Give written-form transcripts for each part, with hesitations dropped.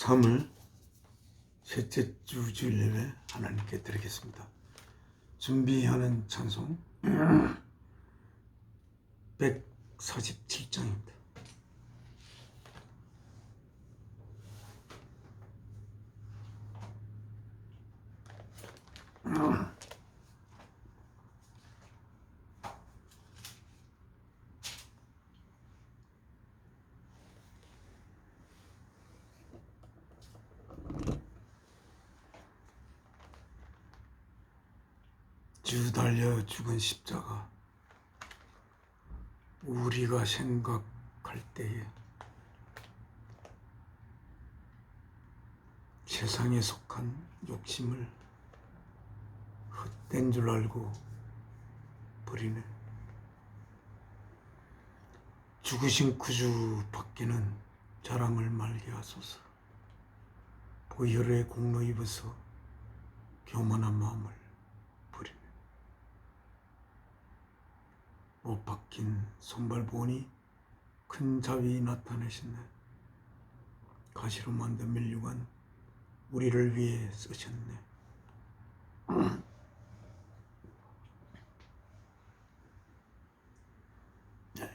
3월 셋째 주 주일 예배 하나님께 드리겠습니다. 준비하는 찬송 147장입니다. 주 달려 죽은 십자가, 우리가 생각할 때에 세상에 속한 욕심을 헛된 줄 알고 버리네. 죽으신 구주 밖에는 자랑을 말게 하소서. 보혈의 공로 입어서 교만한 마음을 버리네. 못 박힌 손발 보니 큰 자비 나타내셨네. 가시로 만든 면류관 우리를 위해 쓰셨네.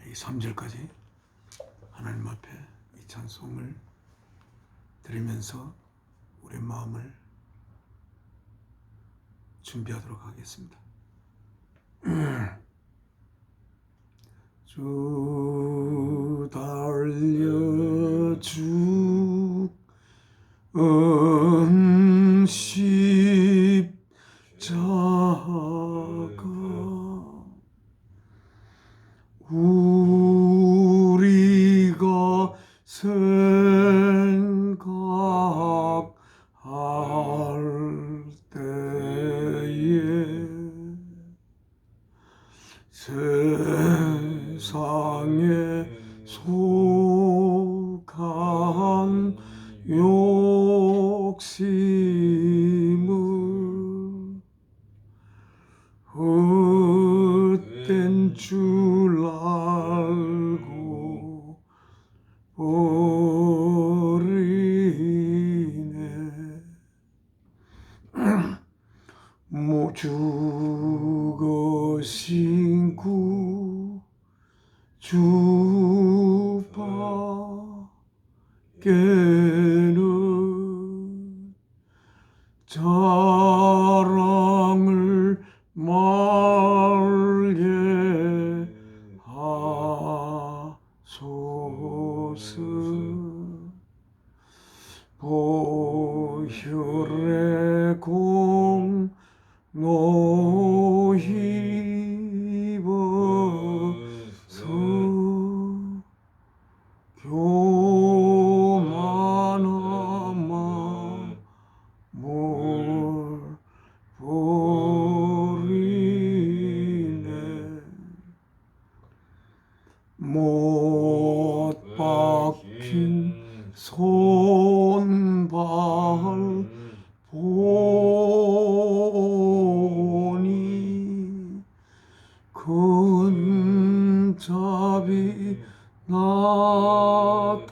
이 3절까지 하나님 앞에 이 찬송을 드리면서 우리 마음을 준비하도록 하겠습니다. 주 달려 죽은 십자가, 우리가 생각할 때에 세상에 속한 욕심을 헛된 줄 알고 버리네. 죽으신 구주 밖에는 자랑을 말게 하소서. 보혈의 공로 입어서 교만한 마음을 버리네. 못 박힌 손발 보니 큰 자비 나타내셨네.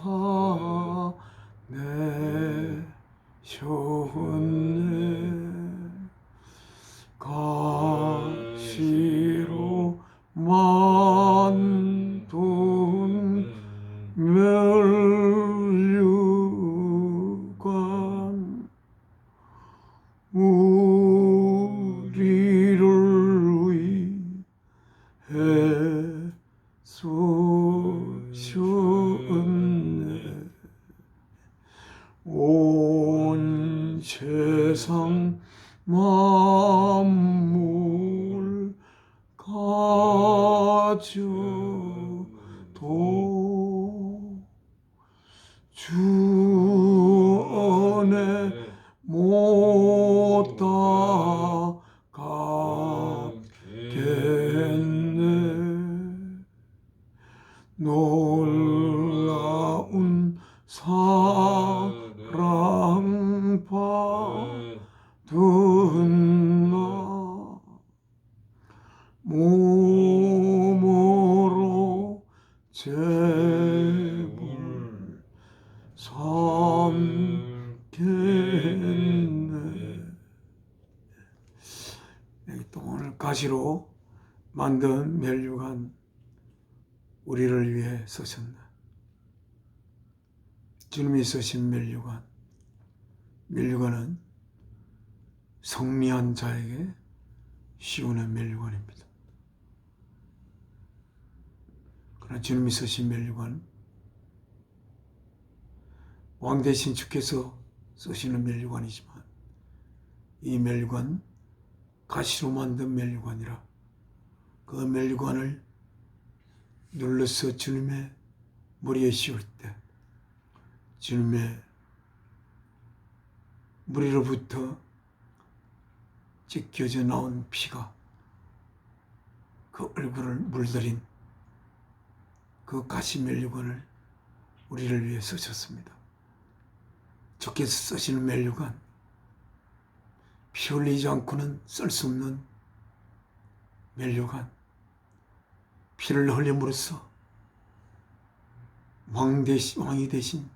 가시로 만든 면류관 우리를 위해 쏘셨네. 온 세상 만물 가져도 주 은혜 못 닦겠네. 놀라운 사랑 받은 나 몸으로 제물 삼 가시로 만든 면류관 우리를 위해 쓰셨나. 주님이 쓰신 면류관은 성리한 자에게 씌우는 면류관입니다. 그러나 주님이 쓰신 면류관, 왕 대신 주께서 쓰시는 면류관이지만 이 면류관, 가시로 만든 면류관이라 그 면류관을 눌러서 주님의 머리에 씌울 때 주님의 머리로부터 찢겨져 나온 피가 그 얼굴을 물들인 그 가시 면류관을 우리를 위해 쓰셨습니다. 주께서 쓰시는 면류관, 피 흘리지 않고는 쓸 수 없는 면류관, 피를 흘림으로써 왕이 되신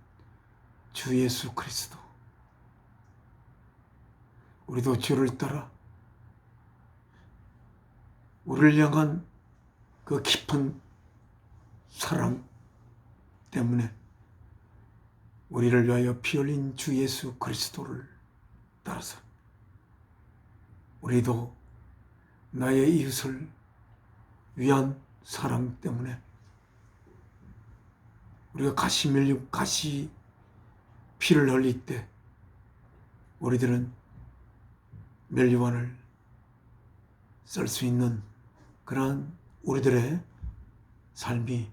주 예수 그리스도, 우리도 주를 따라 우리를 향한 그 깊은 사랑 때문에 우리를 위하여 피 흘린 주 예수 그리스도를 따라서 우리도 나의 이웃을 위한 사랑 때문에 우리가 가시 피를 흘릴 때 우리들은 면류관을 쓸 수 있는 그러한 우리들의 삶이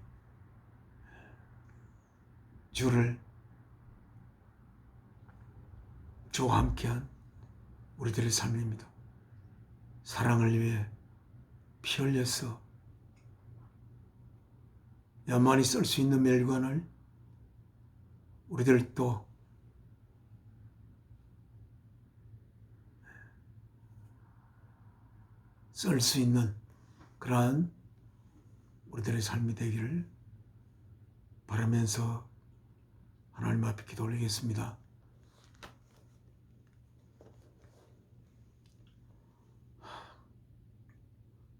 주와 함께한 우리들의 삶입니다. 사랑을 위해 피 흘려서 야만이 쓸 수 있는 면류관을 우리들도 쓸 수 있는 그러한 우리들의 삶이 되기를 바라면서 하나님 앞에 기도 올리겠습니다.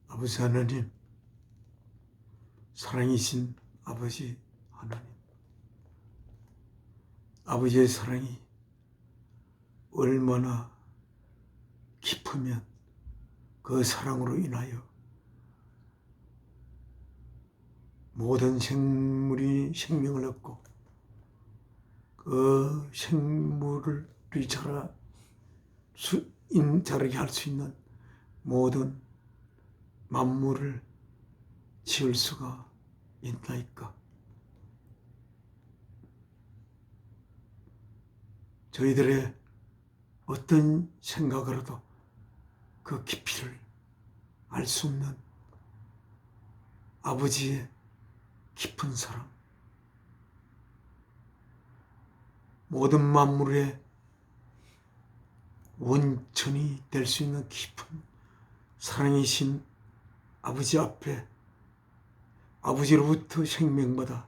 아버지 하나님, 사랑이신 아버지 하나님, 아버지의 사랑이 얼마나 깊으면 그 사랑으로 인하여 모든 생물이 생명을 얻고 그 생물이 자라게 할 수 있는 모든 만물을 지을 수가 있나이까. 저희들의 어떤 생각으로도 그 깊이를 알 수 없는 아버지의 깊은 사랑, 모든 만물의 원천이 될 수 있는 깊은 사랑이신 아버지 앞에 아버지로부터 생명받아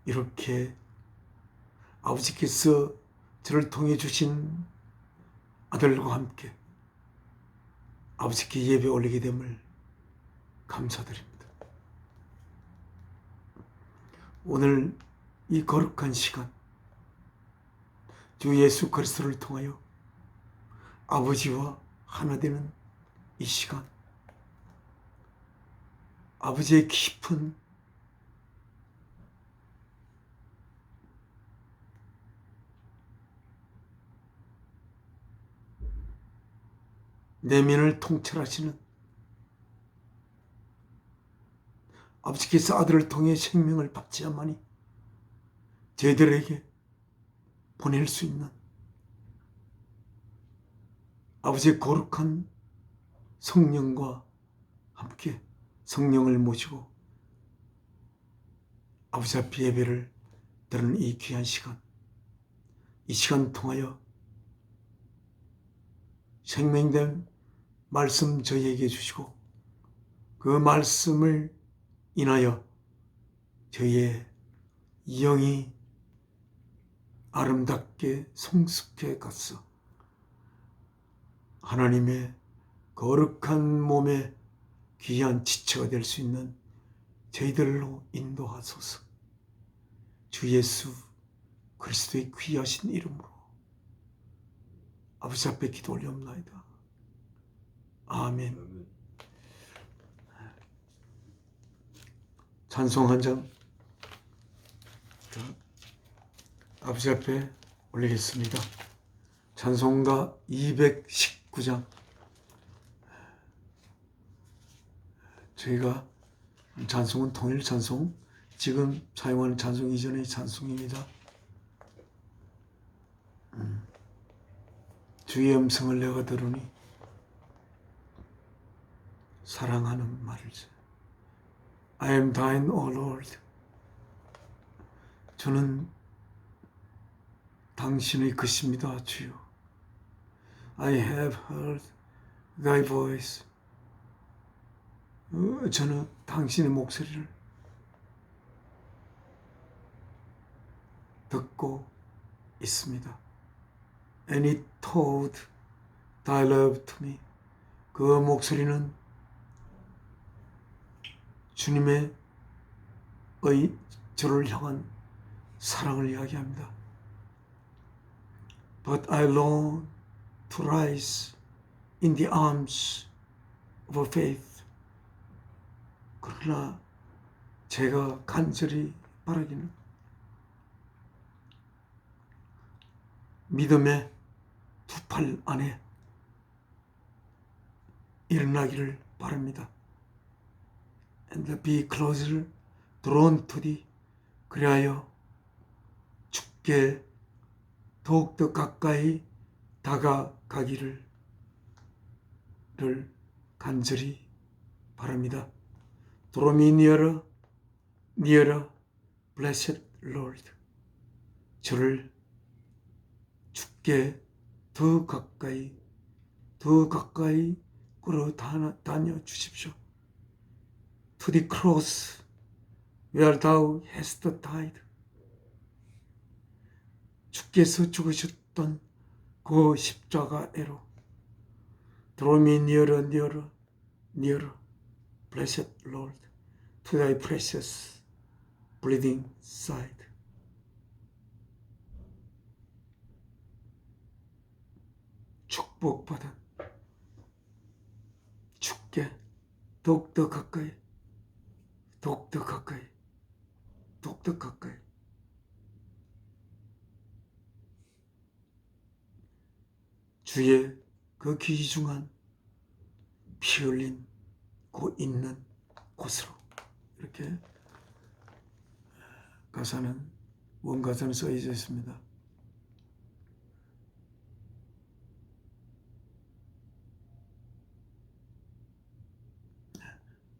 이렇게 아버지께서 저를 통해 주신 아들과 함께 아버지께 예배 올리게 됨을 감사드립니다. 오늘 이 거룩한 시간, 주 예수 그리스도를 통하여 아버지와 하나 되는 이 시간, 아버지의 깊은 내면을 통찰하시는 아버지께서 아들을 통해 생명을 받지야만이 저희들에게 보낼 수 있는 아버지의 거룩한 성령과 함께 성령을 모시고 아버지 앞에 예배를 드리는 이 귀한 시간, 이 시간 통하여 생명된 말씀 저희에게 주시고 그 말씀을 인하여 저희의 영이 아름답게 성숙해 갔어 하나님의 거룩한 몸에 귀한 지체가 될 수 있는 저희들로 인도하소서. 주 예수 그리스도의 귀하신 이름으로 아버지 앞에 기도 올리옵나이다. 아멘. 찬송 한 장 아버지 앞에 올리겠습니다. 찬송가 219장. 저희가 찬송은 통일 찬송, 지금 사용하는 찬송 이전의 찬송입니다. 주의 음성을 내가 들으니 사랑하는 말을 I am thine, O Lord. 저는 당신의 것입니다, 주여. I have heard thy voice. 저는 당신의 목소리를 듣고 있습니다. And it told thy love to me. 그 목소리는 주님의 저를 향한 사랑을 이야기합니다. But I long to rise in the arms of faith. 그러나 제가 간절히 바라기는 믿음의 두 팔 안에 일어나기를 바랍니다. And be closer drawn to thee. 그리하여 주께 더욱더 가까이 다가가기를 간절히 바랍니다. Draw me nearer, nearer, blessed Lord. 저를 주께 더 가까이 끌어다녀 주십시오. To the cross where thou hast died. 주께서 죽으셨던 그 십자가에로 Draw me nearer, nearer, nearer, blessed Lord, to thy precious bleeding side. 축복받은 주께 더욱더 가까이, 더욱더 가까이, 더욱더 가까이. 주의 그 귀중한 피 흘린 그 있는 곳으로. 이렇게 가사는 원가사는 써져 있습니다.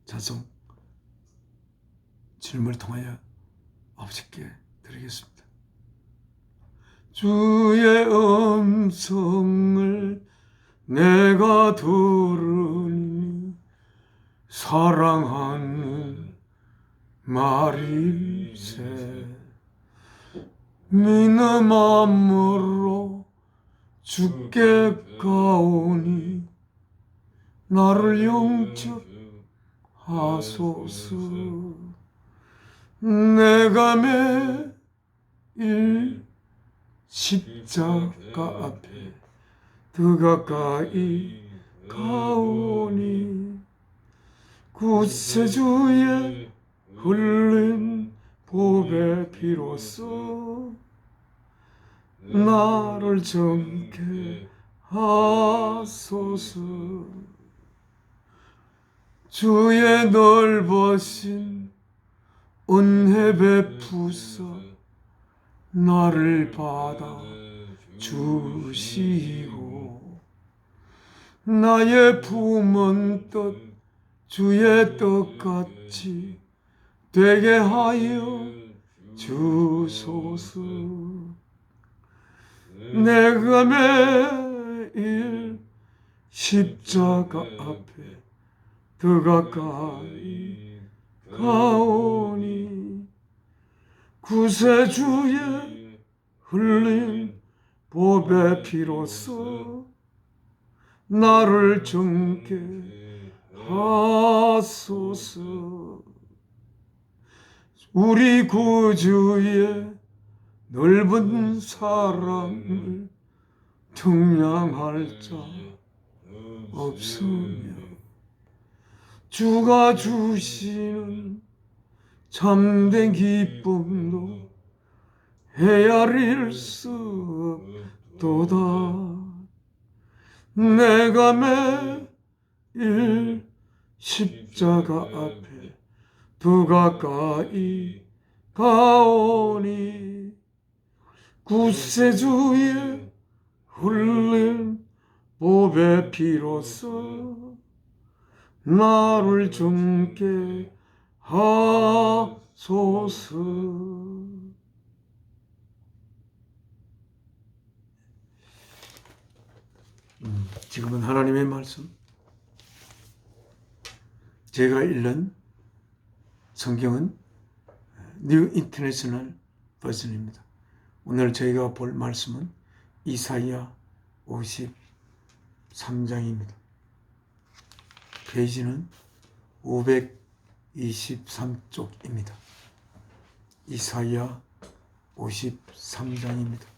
찬송 주님을 통하여 아버지께 드리겠습니다. 주의 음성을 내가 들으니 사랑하는 말일세. 믿음으로 주께 가오니 나를 영접하소서. 내가 매일 십자가 앞에 더 가까이 가오니 구세주의 흘린 보배 피로써 나를 정케 하소서. 주의 넓으신 은혜 베푸사 나를 받아 주시고 나의 품은 뜻 주의 뜻같이 되게 하여 주소서. 내가 매일 십자가 앞에 더 가까이 가오니 구세주의 흘린 보배 피로써 나를 정케 하소서. 우리 구주의 넓은 사랑을 청량할 자 없으며 주가 주시는 참된 기쁨도 헤아릴 수 없도다. 내가 매일 십자가 앞에 더 가까이 가오니 구세주의 흘린 보배 피로써 나를 정케 하소서. 지금은 하나님의 말씀, 제가 읽는 성경은 뉴 인터내셔널 버전입니다. 오늘 저희가 볼 말씀은 이사야 53장입니다. 페이지는 523쪽입니다. 이사야 53장입니다.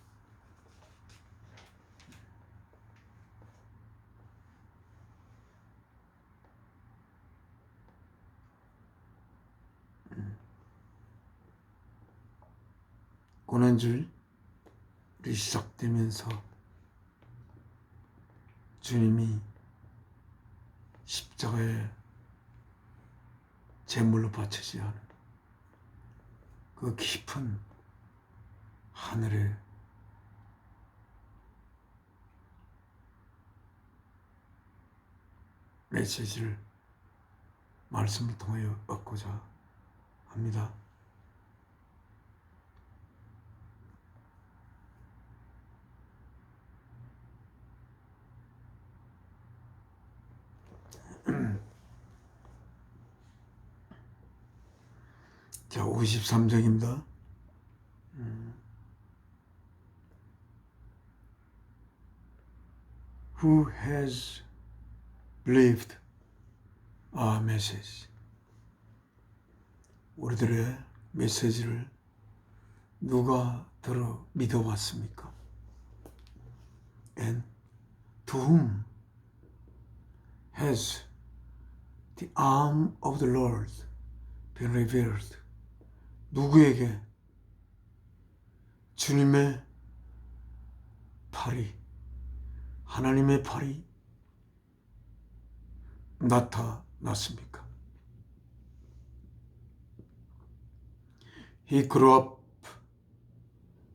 고난주일이 시작되면서 주님이 십자가에 제물로 바쳐지지 않은 그 깊은 하늘의 메시지를 말씀을 통하여 얻고자 합니다. 자, 53장입니다. Who has believed our message? 우리들의 메시지를 누가 들어 믿어봤습니까? And to whom has the arm of the Lord been revealed? 누구에게 주님의 팔이, 하나님의 팔이 나타났습니까? He grew up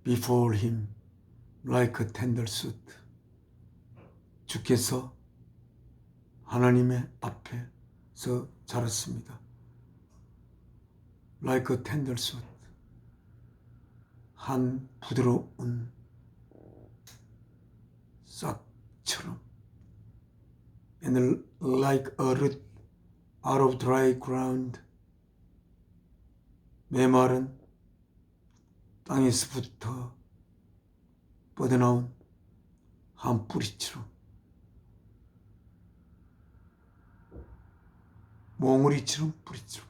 before him like a tender shoot. 주께서 하나님의 앞에서 자랐습니다. Like a tender shoot. 한 부드러운 싹처럼. And like a root out of dry ground. 메마른 땅에서부터 뻗어나온 한 뿌리처럼. 몽우리처럼 뿌리처럼.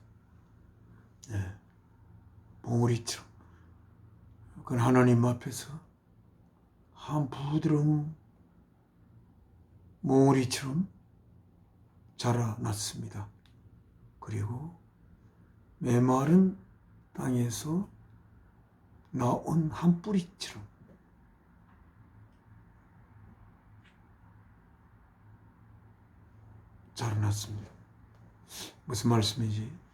몽우리처럼. 그건 하나님 앞에서 한 부드러운 몽우리처럼 자라났습니다. 그리고 메마른 땅에서 나온 한 뿌리처럼 자라났습니다. 무슨 말씀이지?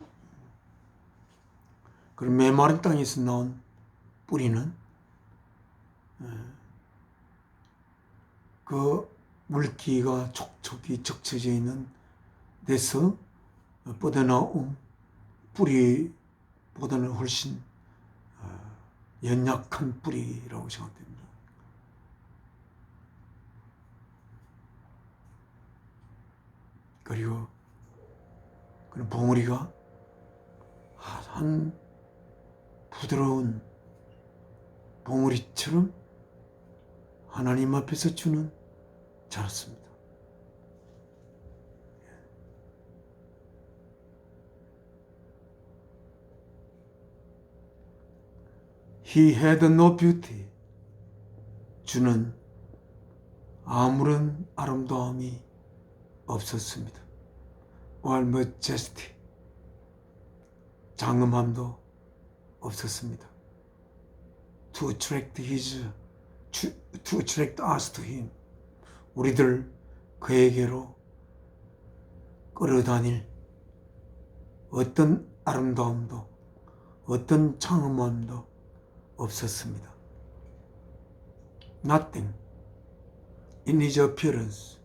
그럼 메마른 땅에서 나온 뿌리는 그 물기가 촉촉이 적셔져 있는 데서 뻗어나온 뿌리보다는 훨씬 연약한 뿌리라고 생각됩니다. 그리고 그런 봉우리가 한 부드러운 봉우리처럼 하나님 앞에서 주는 자랐습니다. He had no beauty. 주는 아무런 아름다움이 없었습니다. or majesty. 장엄함도 없었습니다. To attract us to him. 우리들 그에게로 끌어다닐 어떤 아름다움도 어떤 장엄함도 없었습니다. Nothing in his appearance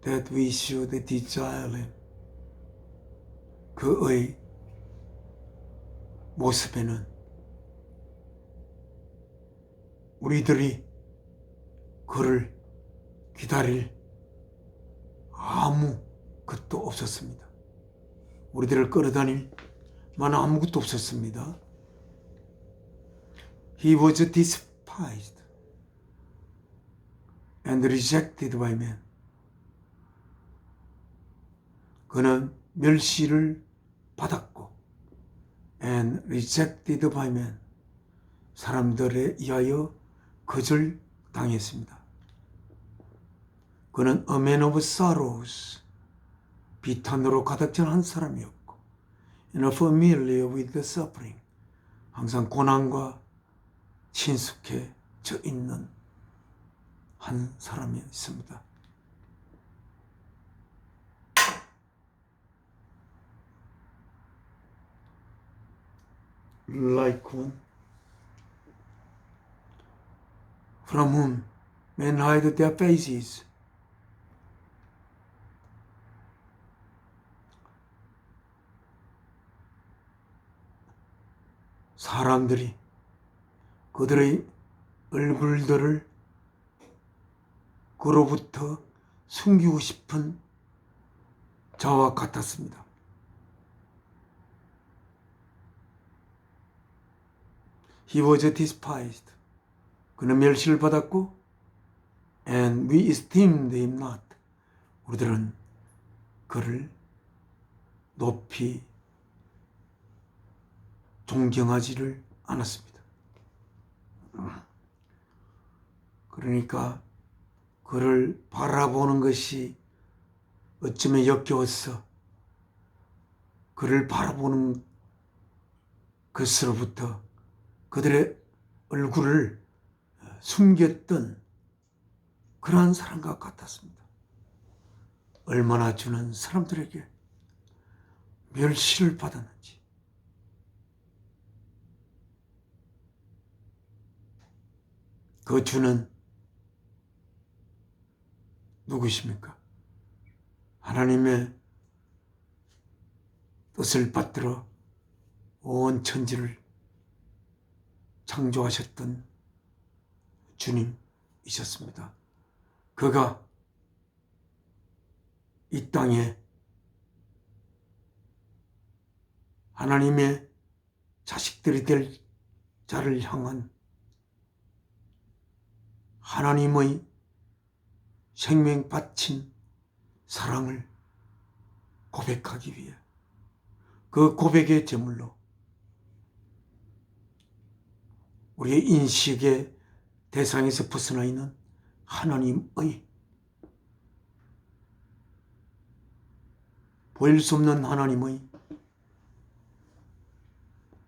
that we should desire him. 그의 모습에는 우리들이 그를 기다릴 아무 것도 없었습니다. 우리들을 끌어다닐 만한 아무것도 없었습니다. He was despised and rejected by men. 그는 멸시를 받았고 and rejected by men. 사람들에 의하여 거절당했습니다. 그는 a man of sorrows. 비탄으로 가득 찬 한 사람이었고 and familiar with the suffering. 항상 고난과 친숙해져 있는 한 사람이었습니다. Like one from whom men hide their faces. 사람들이 그들의 얼굴들을 그로부터 숨기고 싶은 자와 같았습니다. He was despised. 그는 멸시를 받았고 and we esteemed him not. 우리들은 그를 높이 존경하지를 않았습니다. 그러니까 그를 바라보는 것이 어쩌면 역겨워서 그를 바라보는 것으로부터 그들의 얼굴을 숨겼던 그러한 사람과 같았습니다. 얼마나 주는 사람들에게 멸시를 받았는지. 그 주는 누구십니까? 하나님의 뜻을 받들어 온 천지를 창조하셨던 주님이셨습니다. 그가 이 땅에 하나님의 자식들이 될 자를 향한 하나님의 생명 바친 사랑을 고백하기 위해 그 고백의 제물로 우리의 인식의 대상에서 벗어나 있는 하나님의 보일 수 없는 하나님의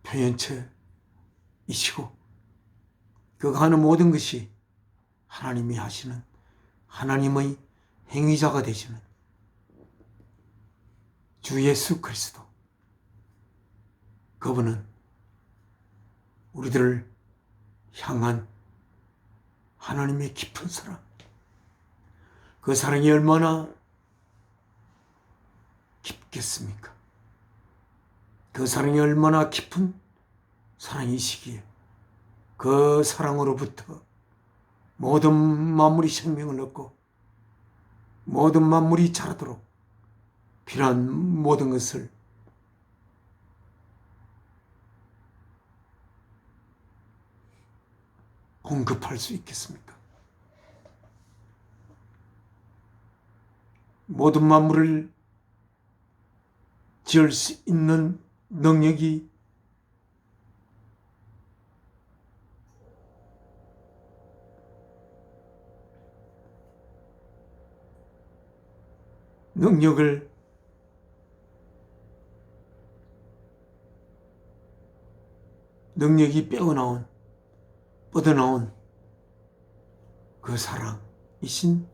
표현체이시고 그가 하는 모든 것이 하나님이 하시는 하나님의 행위자가 되시는 주 예수 그리스도. 그분은 우리들을 향한 하나님의 깊은 사랑, 그 사랑이 얼마나 깊겠습니까? 그 사랑이 얼마나 깊은 사랑이시기에 그 사랑으로부터 모든 만물이 생명을 얻고 모든 만물이 자라도록 필요한 모든 것을 공급할 수 있겠습니까? 모든 만물을 지을 수 있는 능력이 능력을 능력이 뻗어나온 그 사랑이신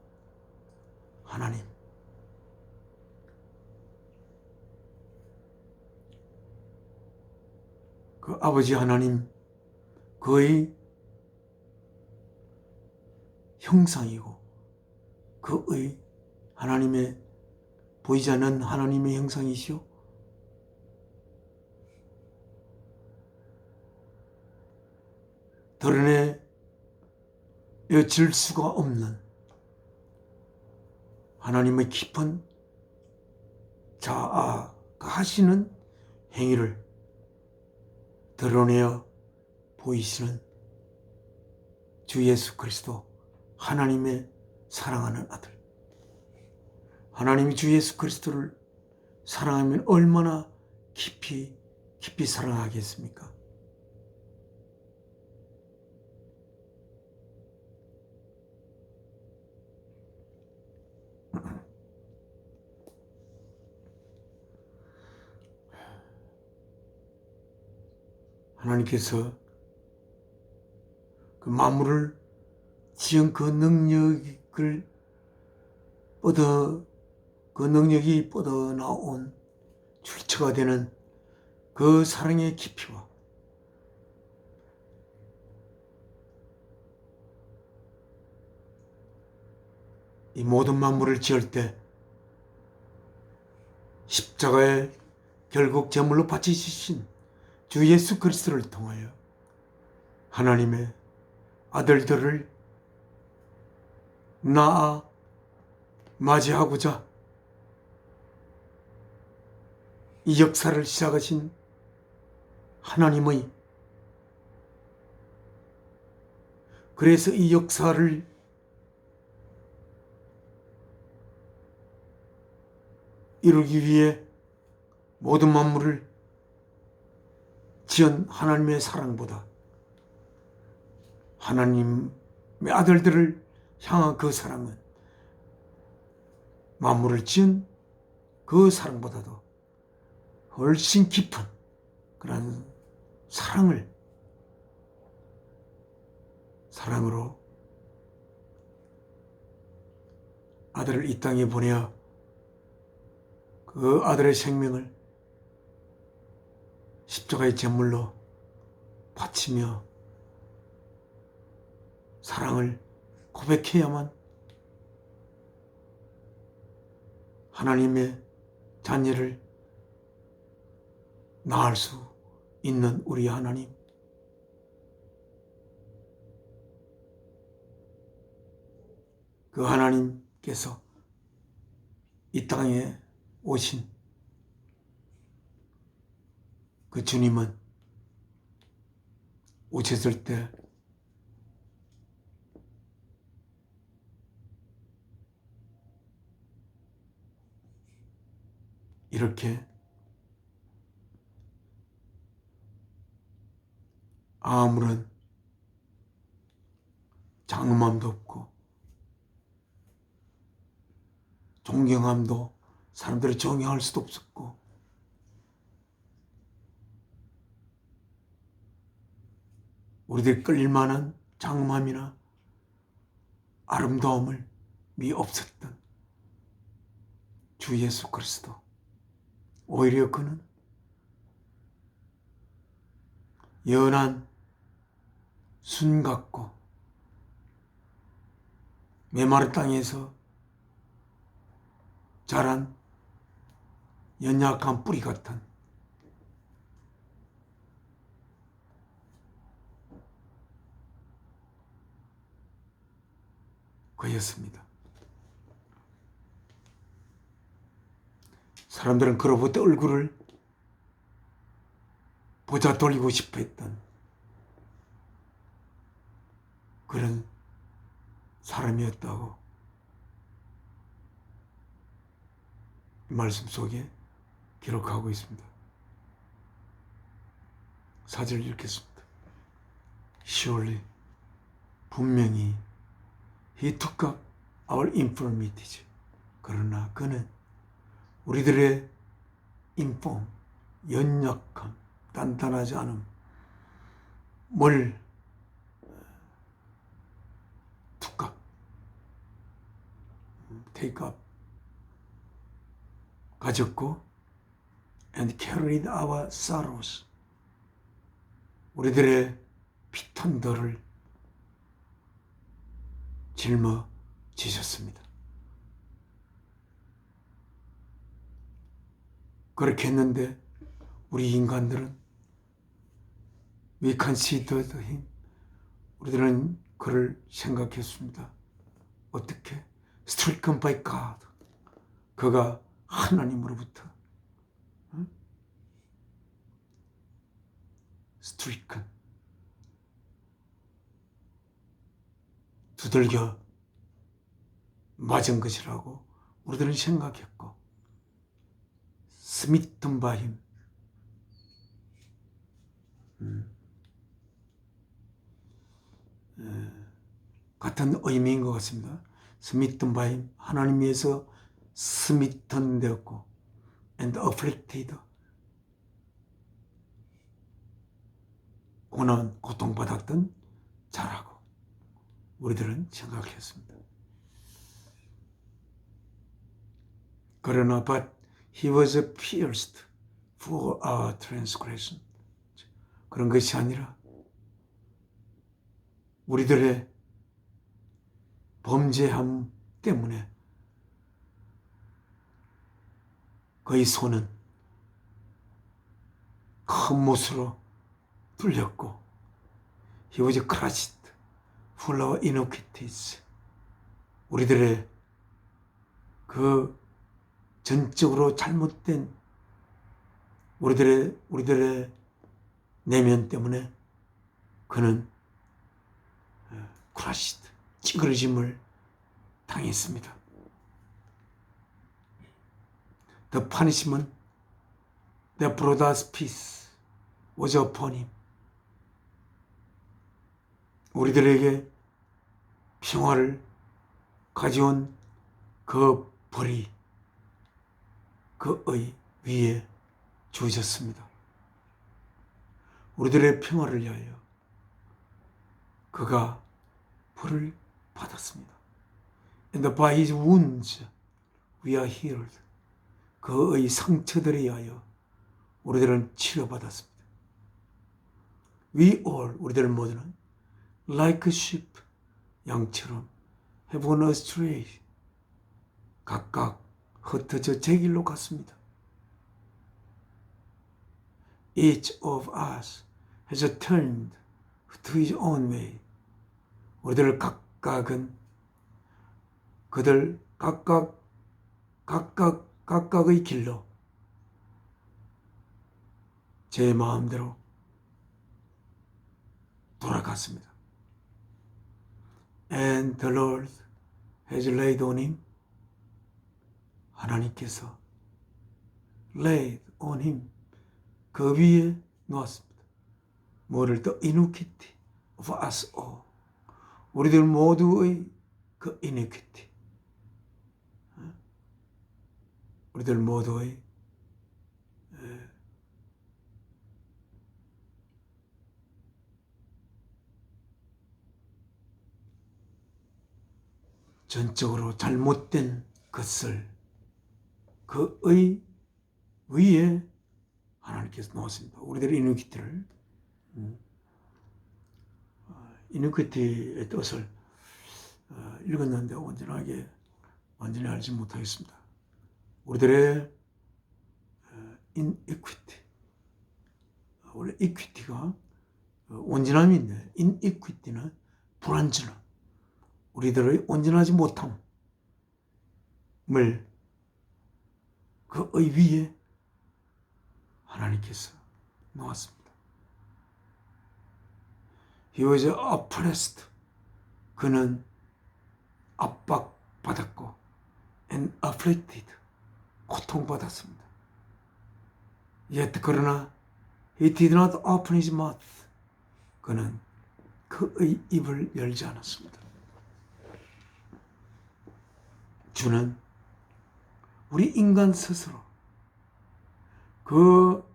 하나님. 그 아버지 하나님, 그의 형상이고 그의 하나님의 보이지 않는 하나님의 형상이시오. 드러내질 수가 없는 하나님의 깊은 자아하시는 행위를 드러내어 보이시는 주 예수 그리스도, 하나님의 사랑하는 아들. 하나님이 주 예수 그리스도를 사랑하면 얼마나 깊이 사랑하겠습니까? 하나님께서 그 만물을 지은 그 능력이 뻗어나온 출처가 되는 그 사랑의 깊이와 이 모든 만물을 지을 때 십자가에 결국 제물로 바치신 주 예수 그리스도를 통하여 하나님의 아들들을 낳아 맞이하고자 이 역사를 시작하신 하나님의, 그래서 이 역사를 이루기 위해 모든 만물을 지은 하나님의 사랑보다 하나님의 아들들을 향한 그 사랑은 만물을 지은 그 사랑보다도 훨씬 깊은 그런 사랑으로 아들을 이 땅에 보내어 그 아들의 생명을 십자가의 제물로 바치며 사랑을 고백해야만 하나님의 자녀를 낳을 수 있는 우리 하나님, 그 하나님께서 이 땅에 오신 그 주님은 오셨을 때 이렇게 아무런 장엄함도 없고 존경함도 사람들이 존경할 수도 없었고 우리들이 끌릴 만한 장엄함이나 아름다움이 없었던 주 예수 그리스도, 오히려 그는 연한 순 같고 메마른 땅에서 자란 연약한 뿌리 같은 그였습니다. 사람들은 그로부터 얼굴을 보자 돌리고 싶어 했던 그런 사람이었다고 말씀 속에 기록하고 있습니다. 4절 읽겠습니다. Surely, 분명히 He took up our infirmities. 그러나 그는 우리들의 인폼, 연약함, 단단하지 않음, 툭각, take up, 가졌고, and carried our sorrows, 우리들의 피탄들을 짊어지셨습니다. 그렇게 했는데 우리 인간들은 we considered him, 우리들은 그를 생각했습니다. 어떻게? stricken by God, 그가 하나님으로부터 stricken, 두들겨 맞은 것이라고 우리들은 생각했고, smitten by him, 같은 의미인 것 같습니다. smitten by him, 하나님에서 smitten 되었고, and afflicted, 고통받았던 자라고 우리들은 생각했습니다. 그러나 but he was pierced for our transgression, 그런 것이 아니라 우리들의 범죄함 때문에 그의 손은 큰 못으로 뚫렸고, he was crushed for our iniquities, 우리들의 그 전적으로 잘못된 우리들의 내면 때문에 그는 crushed, 찌그러짐을 당했습니다. The punishment that brought us peace was upon him, 우리들에게 평화를 가져온 그 벌이 그의 위에 주어졌습니다. 우리들의 평화를 위하여 그가 벌을 받았습니다. And by his wounds we are healed, 그의 상처들에 의하여 우리들은 치료받았습니다. We all, 우리들 모두는 like sheep, 양처럼 have gone astray, 각각 흩어져 제 길로 갔습니다. Each of us has turned to his own way, 우리들 각각은 그들 각각의 길로 제 마음대로 돌아갔습니다. And the Lord has laid on him, 하나님께서 laid on him, 그 위에 놓았습니다. 뭐를? The iniquity of us all, 우리들 모두의 그 iniquity, 우리들 모두의 전적으로 잘못된 것을 그의 위에 하나님께서 놓았습니다. 우리들의 이니퀴티를, 이니퀴티의 뜻을 읽었는데 완전히 알지 못하겠습니다. 우리들의 inequity, 원래 equity가 온전함인데 inequity는 불완전함, 우리들의 온전하지 못함을 그의 위에 하나님께서 놓았습니다. He was oppressed, 그는 압박받았고, and afflicted, 고통받았습니다. Yet 그러나 he did not open his mouth, 그는 그의 입을 열지 않았습니다. 주는 우리 인간 스스로 그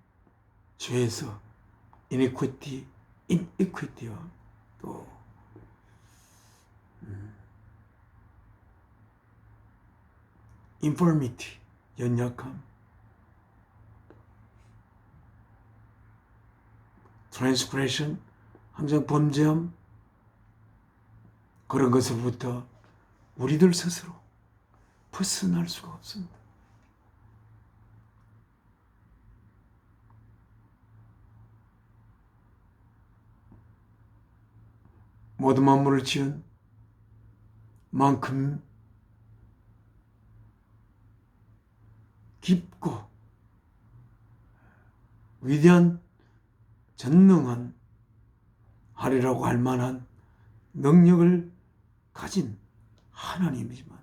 죄에서 inequity, inequity와 또 infirmity, 연약함, transgression, 항상 범죄함, 그런 것으로부터 우리들 스스로 벗어날 수가 없습니다. 모든 만물을 지은 만큼 깊고 위대한 전능한 하리라고 할 만한 능력을 가진 하나님이지만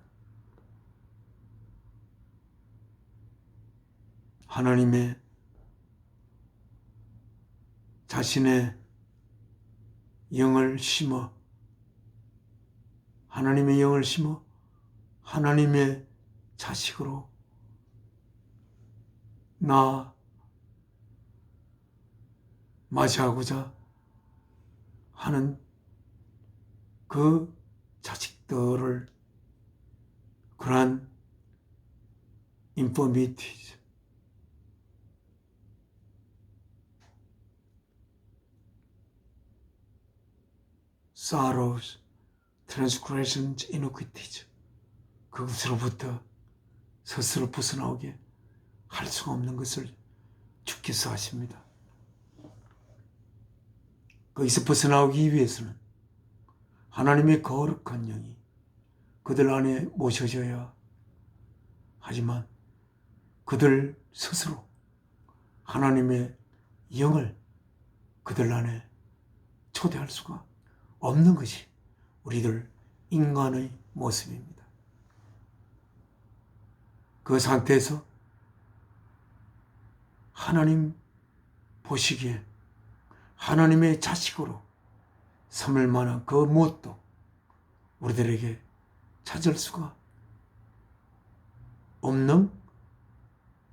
하나님의 자신의 영을 심어 하나님의 영을 심어 하나님의 자식으로 맞이하고자 하는 그 자식들을 그러한 infirmities, sorrows, transgressions, iniquities, 그것으로부터 스스로 벗어나오게 할 수가 없는 것을 주께서 하십니다. 거기서 벗어나오기 위해서는 하나님의 거룩한 영이 그들 안에 모셔져야 하지만 그들 스스로 하나님의 영을 그들 안에 초대할 수가 없는 것이 우리들 인간의 모습입니다. 그 상태에서 하나님 보시기에 하나님의 자식으로 삼을 만한 그 무엇도 우리들에게 찾을 수가 없는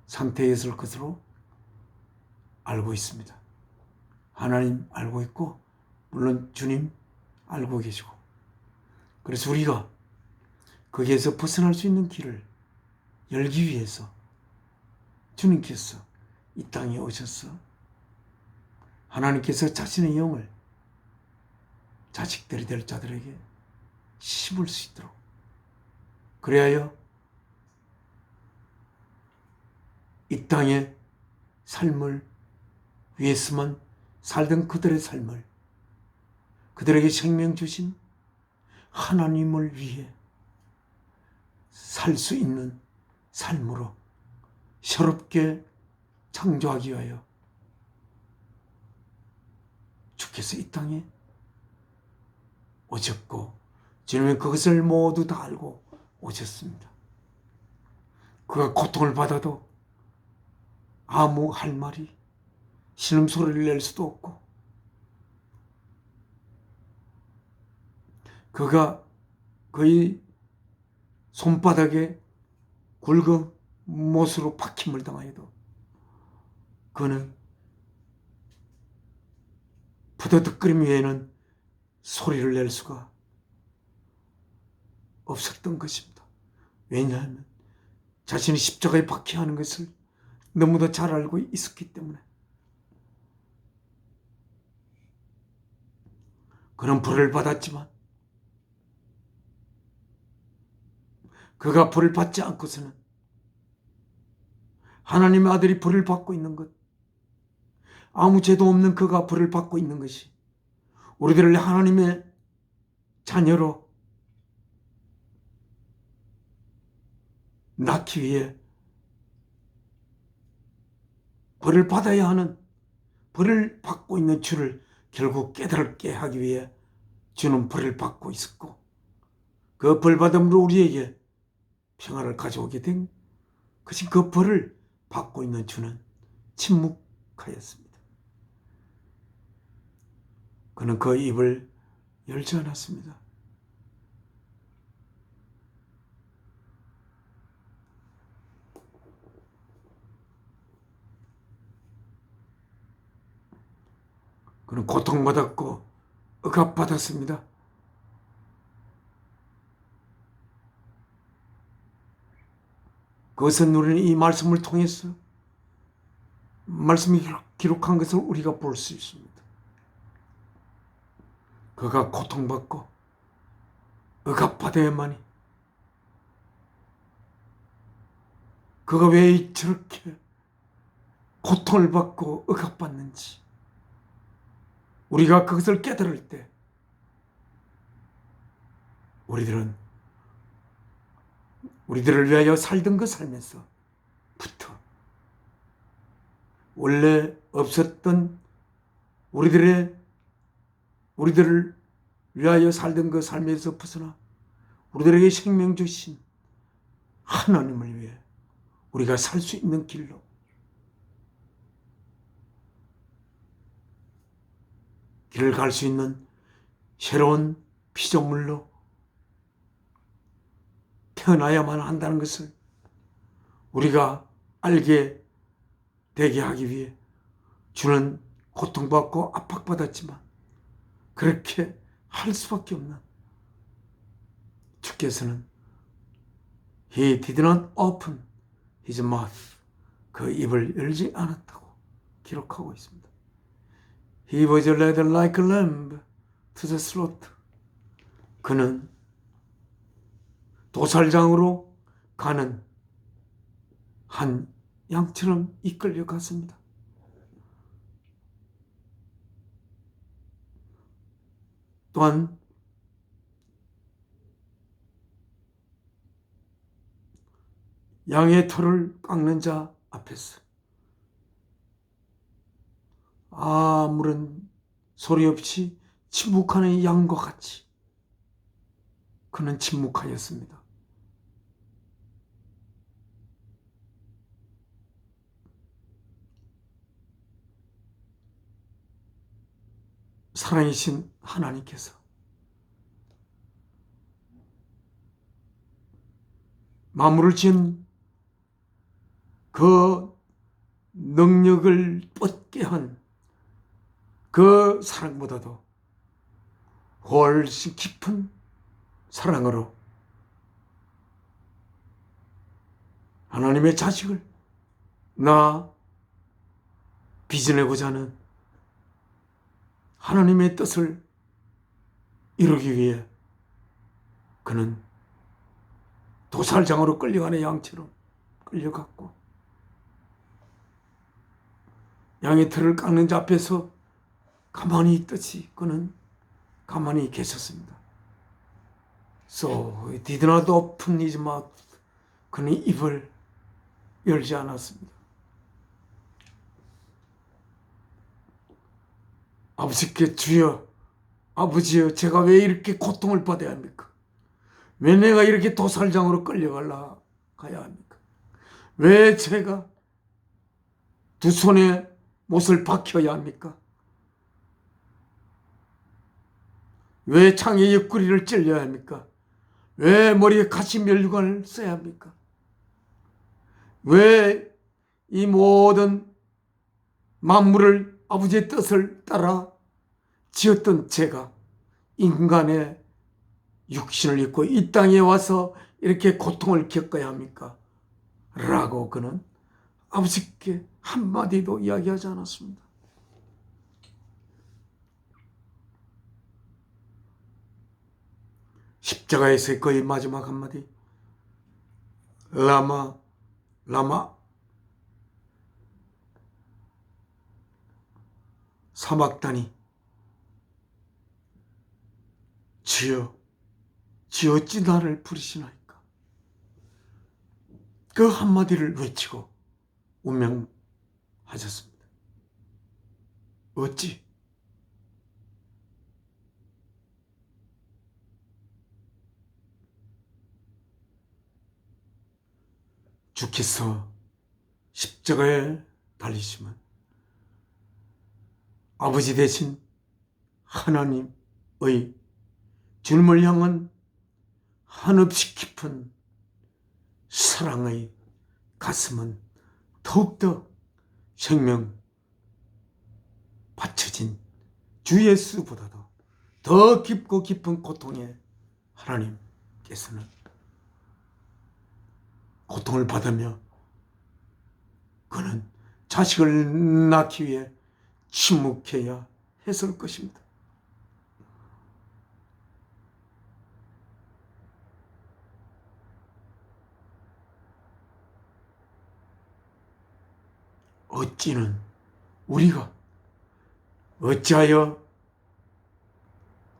상태에 있을 것으로 알고 있습니다. 하나님 알고 있고 물론 주님 알고 계시고 그래서 우리가 거기에서 벗어날 수 있는 길을 열기 위해서 주님께서 이 땅에 오셔서 하나님께서 자신의 영을 자식들이 될 자들에게 심을 수 있도록 그래야 이 땅의 삶을 위해서만 살던 그들의 삶을 그들에게 생명 주신 하나님을 위해 살 수 있는 삶으로 새롭게 창조하기 위하여 주께서 이 땅에 오셨고 주님은 그것을 모두 다 알고 오셨습니다. 그가 고통을 받아도 아무 할 말이 신음소리를 낼 수도 없고 그가 거의 손바닥에 굵은 못으로 박힘을 당하여도 그는 부더덕거림 외에는 소리를 낼 수가 없었던 것입니다. 왜냐하면 자신이 십자가에 박혀야 하는 것을 너무도 잘 알고 있었기 때문에 그는 벌을 받았지만 그가 벌을 받지 않고서는 하나님의 아들이 벌을 받고 있는 것, 아무 죄도 없는 그가 벌을 받고 있는 것이 우리들을 하나님의 자녀로 낳기 위해 벌을 받아야 하는 벌을 받고 있는 주를 결국 깨달게 하기 위해 주는 벌을 받고 있었고 그 벌받음으로 우리에게 평화를 가져오게 된 것이 그 벌을 받고 있는 주는 침묵하였습니다. 그는 그 입을 열지 않았습니다. 그는 고통받았고 억압받았습니다. 그것은 우리는 이 말씀을 통해서 말씀이 기록한 것을 우리가 볼 수 있습니다. 그가 고통받고 억압받아야만이, 그가 왜 저렇게 고통을 받고 억압받는지 우리가 그것을 깨달을 때 우리들을 위하여 살던 그 삶에서부터 원래 없었던 우리들을 위하여 살던 그 삶에서 벗어나 우리들에게 생명 주신 하나님을 위해 우리가 살 수 있는 길로 길을 갈 수 있는 새로운 피조물로 태어나야만 한다는 것을 우리가 알게 되게 하기 위해 주는 고통받고 압박받았지만 그렇게 할 수밖에 없는 주께서는 He did not open his mouth, 그 입을 열지 않았다고 기록하고 있습니다. He was led like a lamb to the slaughter. 그는 도살장으로 가는 한 양처럼 이끌려 갔습니다. 또한 양의 털을 깎는 자 앞에서 아무런 소리 없이 침묵하는 양과 같이 그는 침묵하였습니다. 살아계신 하나님께서 만물을 지은 그 능력을 뻗게 한 그 사랑보다도 훨씬 깊은 사랑으로 하나님의 자식을 빚어내고자 하는 하나님의 뜻을 이루기 위해 그는 도살장으로 끌려가는 양처럼 끌려갔고 양의 털을 깎는 자 앞에서 가만히 있듯이 그는 가만히 계셨습니다. So he did not open his mouth. 그는 입을 열지 않았습니다. 아버지께 주여, 아버지여, 제가 왜 이렇게 고통을 받아야 합니까? 왜 내가 이렇게 도살장으로 끌려가야 합니까? 왜 제가 두 손에 못을 박혀야 합니까? 왜 창에 옆구리를 찔려야 합니까? 왜 머리에 가시면류관을 써야 합니까? 왜 이 모든 만물을 아버지의 뜻을 따라 지었던 제가 인간의 육신을 입고 이 땅에 와서 이렇게 고통을 겪어야 합니까? 라고 그는 아버지께 한마디도 이야기하지 않았습니다. 십자가에서의 거의 마지막 한마디, 라마 사막다니, 주여 어찌 나를 부르시나이까? 그 한마디를 외치고 운명하셨습니다. 어찌? 주께서 십자가에 달리시면 아버지 대신 하나님의 주님을 향한 한없이 깊은 사랑의 가슴은 더욱더 생명 바쳐진 주 예수보다도 더 깊고 깊은 고통에 하나님께서는 고통을 받으며 그는 자식을 낳기 위해 침묵해야 했을 것입니다. 어찌하여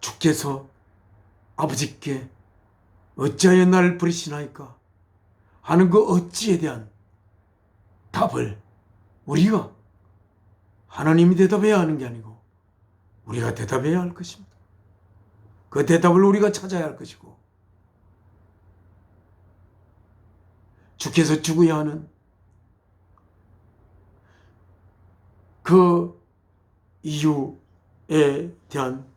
주께서 아버지께 어찌하여 나를 버리시나이까 하는 그 어찌에 대한 답을 우리가 하나님이 대답해야 하는 게 아니고 우리가 대답해야 할 것입니다. 그 대답을 우리가 찾아야 할 것이고 주께서 죽어야 하는 그 이유에 대한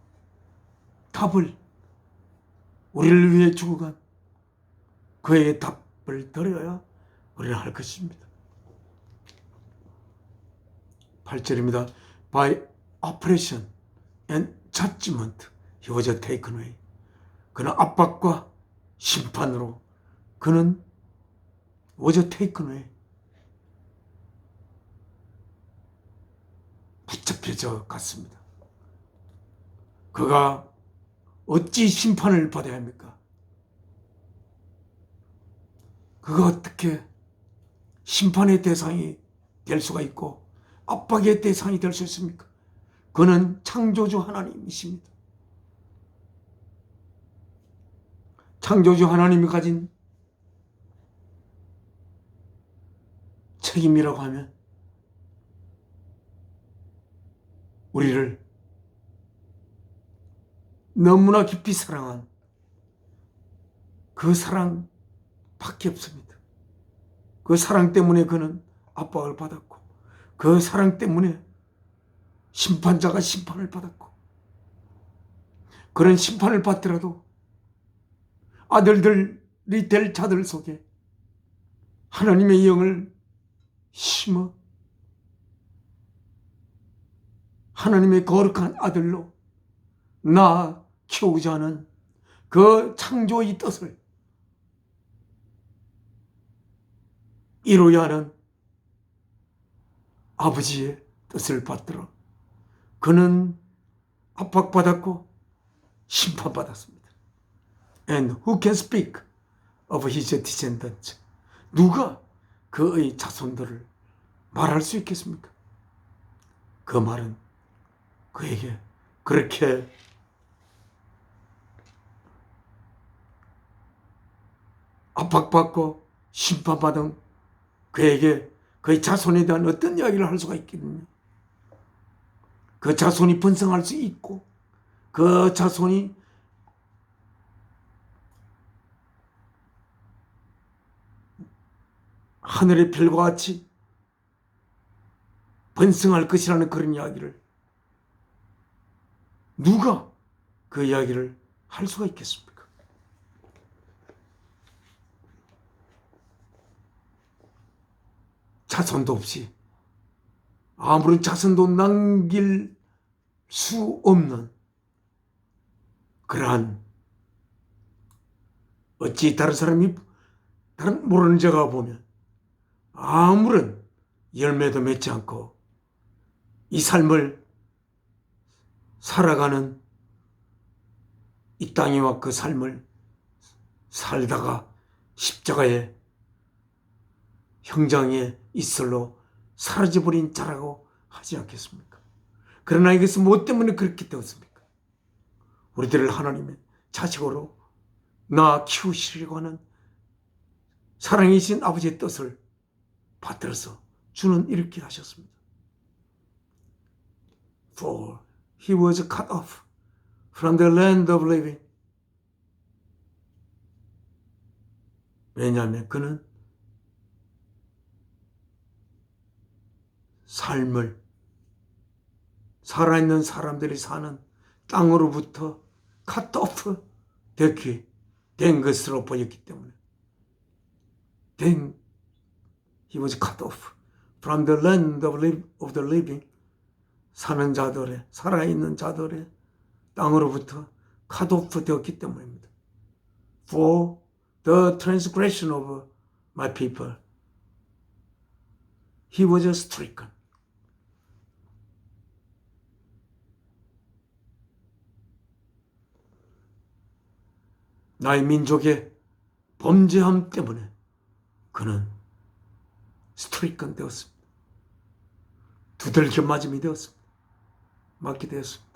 답을 우리를 위해 죽어간 그의 답을 들어야 우리는 할 것입니다. 8절입니다. By oppression and judgment he was taken away. 그는 압박과 심판으로 그는 was taken away. 붙잡혀져 갔습니다. 그가 어찌 심판을 받아야 합니까? 그가 어떻게 심판의 대상이 될 수가 있고 압박의 대상이 될 수 있습니까? 그는 창조주 하나님이십니다. 창조주 하나님이 가진 책임이라고 하면 우리를 너무나 깊이 사랑한 그 사랑밖에 없습니다. 그 사랑 때문에 그는 압박을 받았고 그 사랑 때문에 심판자가 심판을 받았고 그런 심판을 받더라도 아들들이 될 자들 속에 하나님의 영을 심어 하나님의 거룩한 아들로 낳아 키우고자 하는 그 창조의 뜻을 이루어야 하는 아버지의 뜻을 받들어 그는 압박받았고 심판받았습니다. And who can speak of his descendants? 누가 그의 자손들을 말할 수 있겠습니까? 그 말은 그에게 그렇게 압박받고 심판받은 그에게 그의 자손에 대한 어떤 이야기를 할 수가 있겠느냐. 그 자손이 번성할 수 있고 그 자손이 하늘의 별과 같이 번성할 것이라는 그런 이야기를 누가 그 이야기를 할 수가 있겠습니까? 자손도 없이 아무런 자손도 남길 수 없는 그러한 어찌 다른 모르는 자가 보면 아무런 열매도 맺지 않고 이 삶을 살아가는 이 땅에와 그 삶을 살다가 십자가의 형장의 이슬로 사라져버린 자라고 하지 않겠습니까? 그러나 이것은 무엇 때문에 그렇게 되었습니까? 우리들을 하나님의 자식으로 낳아 키우시려고 하는 사랑이신 아버지의 뜻을 받들어서 주는 이렇게 하셨습니다. For he was cut off from the land of living. 왜냐하면 그는 삶을 살아있는 사람들이 사는 땅으로부터 cut off 되게 된 것으로 보였기 때문에 he was cut off from the land of the living. 사는 자들의, 살아있는 자들의 땅으로부터 컷오프 되었기 때문입니다. For the transgression of my people, he was stricken. 나의 민족의 범죄함 때문에 그는 스트리큰 되었습니다. 두들겨 맞음이 되었습니다. 맞게 되었습니다.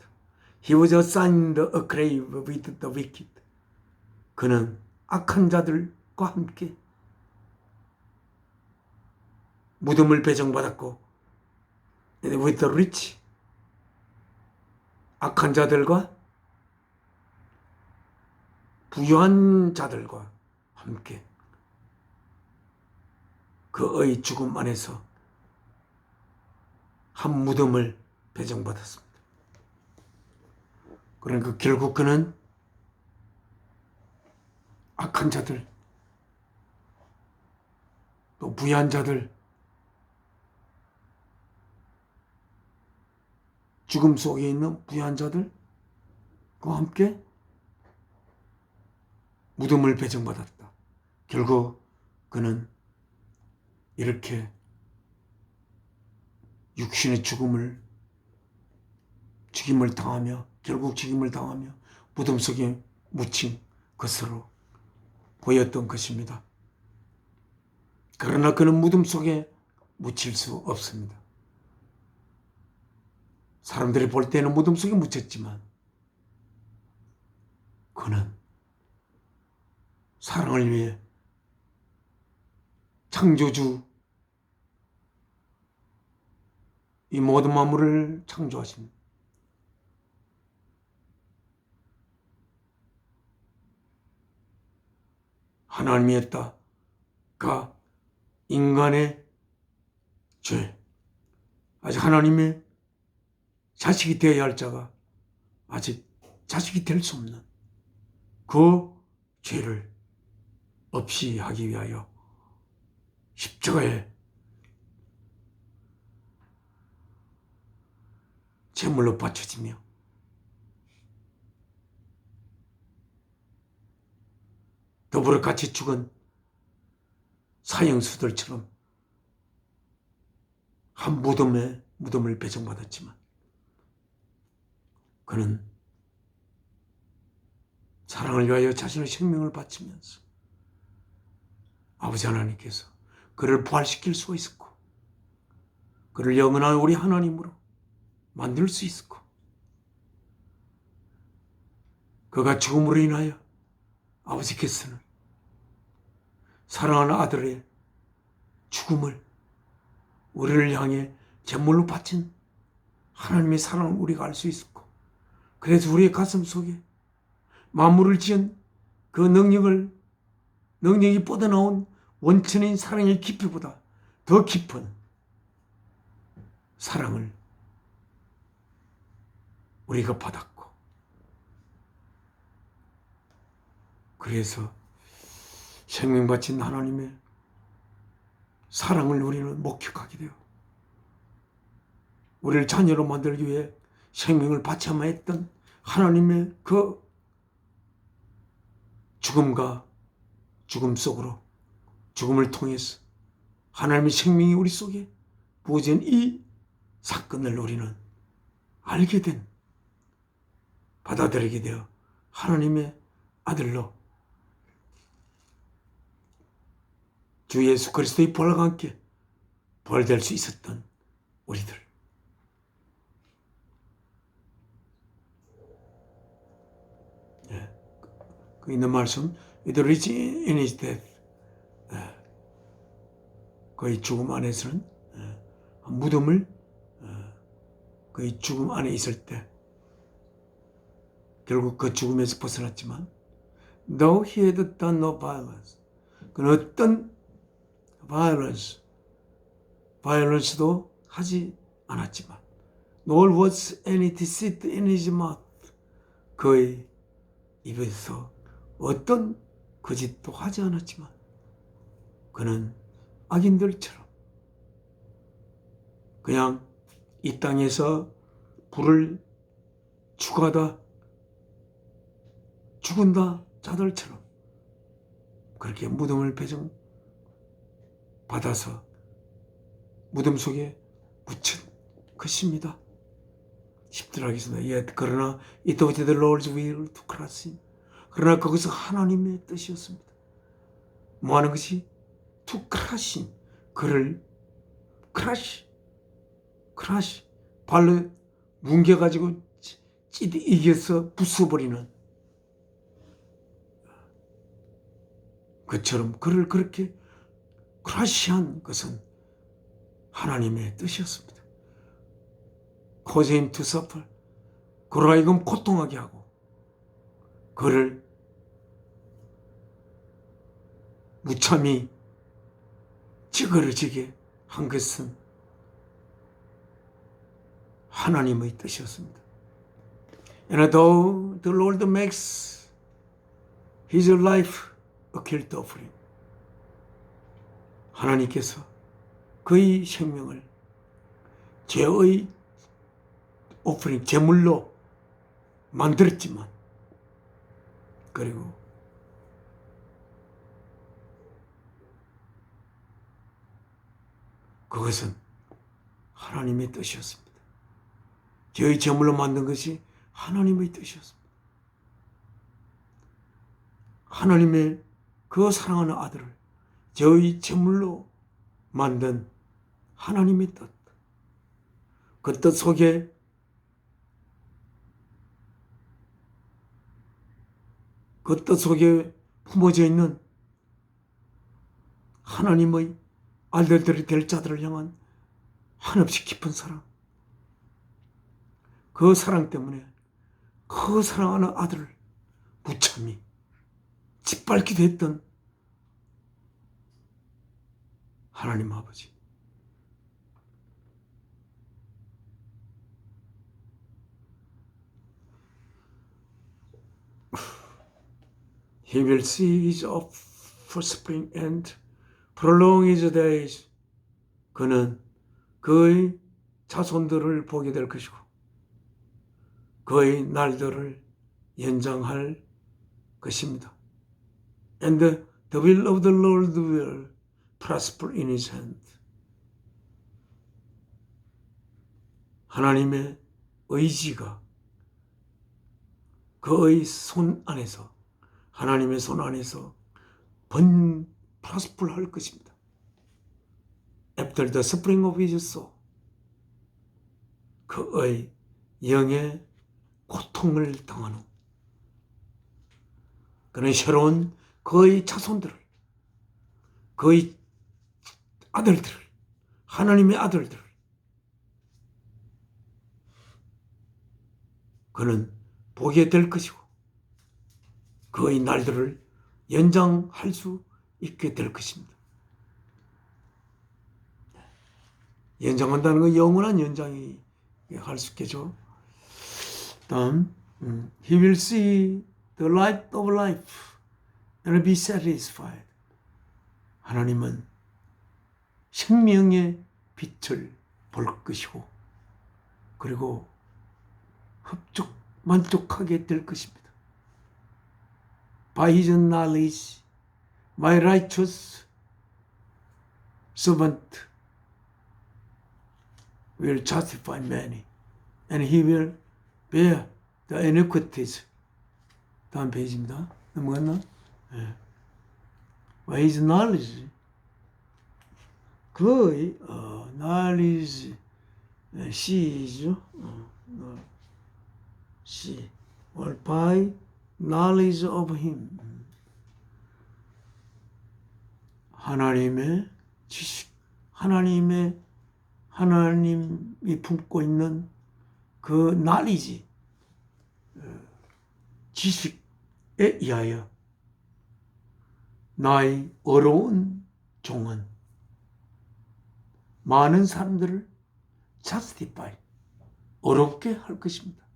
He was assigned a grave with the wicked. 그는 악한 자들과 함께 무덤을 배정받았고, with the rich, 악한 자들과 부유한 자들과 함께 그의 죽음 안에서 한 무덤을 배정받았습니다. 그러니까 결국 그는 악한 자들, 또 부유한 자들, 죽음 속에 있는 부유한 자들과 함께 무덤을 배정받았다. 결국 그는 이렇게 육신의 죽임을 당하며, 결국 죽임을 당하며 무덤 속에 묻힌 것으로 보였던 것입니다. 그러나 그는 무덤 속에 묻힐 수 없습니다. 사람들이 볼 때는 무덤 속에 묻혔지만 그는 사랑을 위해 창조주, 이 모든 만물을 창조하신 하나님이었다가 인간의 죄, 아직 하나님의 자식이 되어야 할 자가 아직 자식이 될 수 없는 그 죄를 없이 하기 위하여 십자가에 제물로 바쳐지며 더불어 같이 죽은 사형수들처럼 한 무덤을 배정받았지만 그는 사랑을 위하여 자신의 생명을 바치면서 아버지 하나님께서 그를 부활시킬 수가 있었고, 그를 영원한 우리 하나님으로 만들 수 있었고, 그가 죽음으로 인하여 아버지께서는 사랑하는 아들의 죽음을 우리를 향해 제물로 바친 하나님의 사랑을 우리가 알 수 있었고, 그래서 우리의 가슴 속에 만물을 지은 그 능력이 뻗어나온 원천인 사랑의 깊이보다 더 깊은 사랑을 우리가 받았고, 그래서 생명 바친 하나님의 사랑을 우리는 목격하게 되어 우리를 자녀로 만들기 위해 생명을 바쳐야만 했던 하나님의 그 죽음 속으로, 죽음을 통해서 하나님의 생명이 우리 속에 부어진 이 사건을 우리는 알게 된, 받아들이게 되어 하나님의 아들로 주 예수 그리스도의 부활과 함께 부활될 수 있었던 우리들. 그 있는 말씀, It rich in his death. 그의 죽음 안에서는 무덤을 그의 죽음 안에 있을 때 결국 그 죽음에서 벗어났지만 Though he had done no violence, 그는 어떤 violence도 하지 않았지만 Nor was any deceit in his mouth, 그의 입에서 어떤 거짓도 하지 않았지만 그는 악인들처럼 그냥 이 땅에서 불을 죽어다 죽은다 자들처럼 그렇게 무덤을 배정받아서 무덤 속에 묻힌 것입니다. 10절 하겠습니다. Yet 그러나 it was the Lord's will to crush him. 그러나 그것은 하나님의 뜻이었습니다. 뭐 하는 것이? to crush him. 그를 crush 발로 뭉개가지고 이겨서 부숴버리는 그처럼 그를 그렇게 크러쉬한 것은 하나님의 뜻이었습니다. cause him to suffer. 그로 하여금 고통하게 하고 그를 무참히 찌그러지게 한 것은 하나님의 뜻이었습니다. And though the Lord makes his life a guilt offering. 하나님께서 그의 생명을 죄의 오프닝, 제물로 만들었지만 그리고 그것은 하나님의 뜻이었습니다. 죄의 제물로 만든 것이 하나님의 뜻이었습니다. 하나님의 그 사랑하는 아들을 죄의 제물로 만든 하나님의 뜻. 그 뜻 속에 품어져 있는 하나님의 아들들이 될 자들을 향한 한없이 깊은 사랑. 그 사랑 때문에 그 사랑하는 아들을 무참히 짓밟기도 했던 하나님 아버지. He will see his offspring and prolong his days. 그는 그의 자손들을 보게 될 것이고 그의 날들을 연장할 것입니다. And the will of the Lord will prosper in his hand. 하나님의 의지가 그의 손 안에서 하나님의 손 안에서 prosper 할 것입니다. After the suffering of his soul. 그의 영의 고통을 당한 후 그는 새로운 그의 자손들을 그의 아들들을 하나님의 아들들을 그는 보게 될 것이고 그의 날들을 연장할 수 있게 될 것입니다. 연장한다는 건 영원한 연장이 할 수 있겠죠. 다음 He will see the light of life and be satisfied. 하나님은 생명의 빛을 볼 것이고 그리고 만족하게 될 것입니다. By his knowledge, my righteous servant will justify many, and he will bear the iniquities. 다음 페이지입니다. 넘어갔나? 네. By his knowledge, 그의 knowledge, C죠. C, or by knowledge of him. 하나님의 지식, 하나님이 품고 있는 그 knowledge, 지식에 의하여 나의 어려운 종은 많은 사람들을 justify, 어렵게 할 것입니다.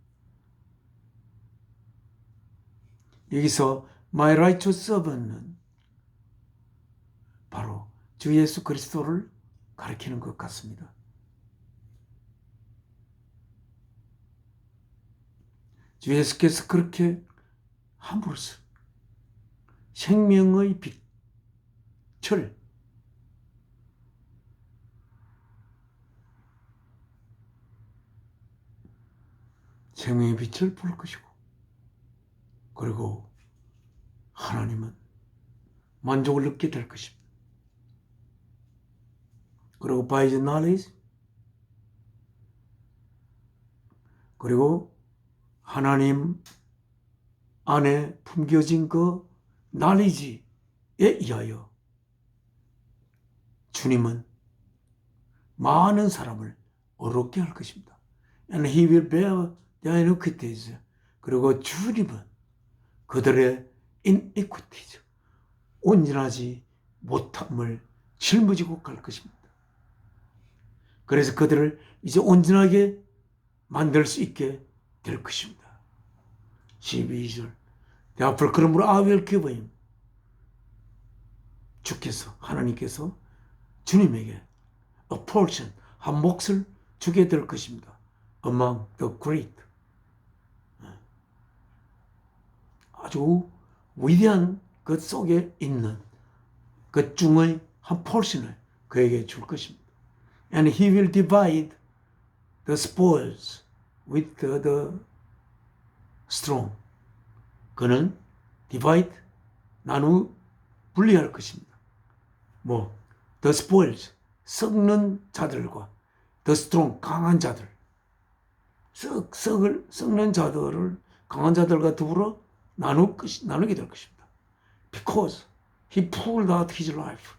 여기서 my righteous servant은 바로 주 예수 그리스도를 가리키는 것 같습니다. 주 예수께서 그렇게 함으로써 생명의 빛을 생명의 빛을 부을 것이고, 그리고 하나님은 만족을 느끼게 될 것입니다. 그리고 by the knowledge, 그리고 하나님 안에 품겨진 그 knowledge에 의하여 주님은 많은 사람을 어렵게 할 것입니다. And he will bear their iniquities. 그리고 주님은 그들의 iniquities, 온전하지 못함을 짊어지고 갈 것입니다. 그래서 그들을 이제 온전하게 만들 수 있게 될 것입니다. 12절. 앞으로 그러므로 I will give him. 주께서, 하나님께서 주님에게 a portion, 한 몫을 주게 될 것입니다. among the great. 아주 위대한 것 속에 있는 그 중의 한 portion을 그에게 줄 것입니다. And he will divide the spoils with the strong. 그는 divide, 분리할 것입니다. the spoils, 썩는 자들과 the strong, 강한 자들. 썩는 자들을 강한 자들과 더불어 나누게 될 것입니다. Because he poured out his life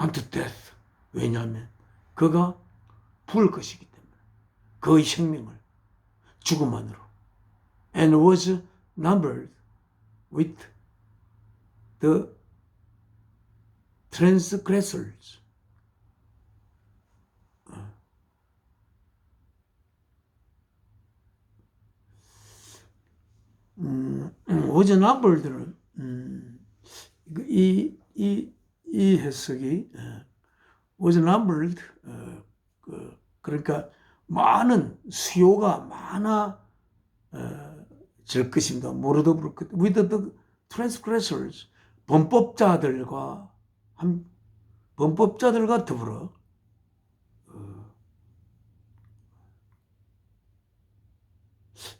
unto death. 왜냐하면 그가 부을 것이기 때문에 그의 생명을 죽음 안으로. And was numbered with the transgressors. was numbered는 이 해석이 was numbered, 그러니까 많은 수요가 많아질 것입니다. 모르도 with the transgressors, 범법자들과 더불어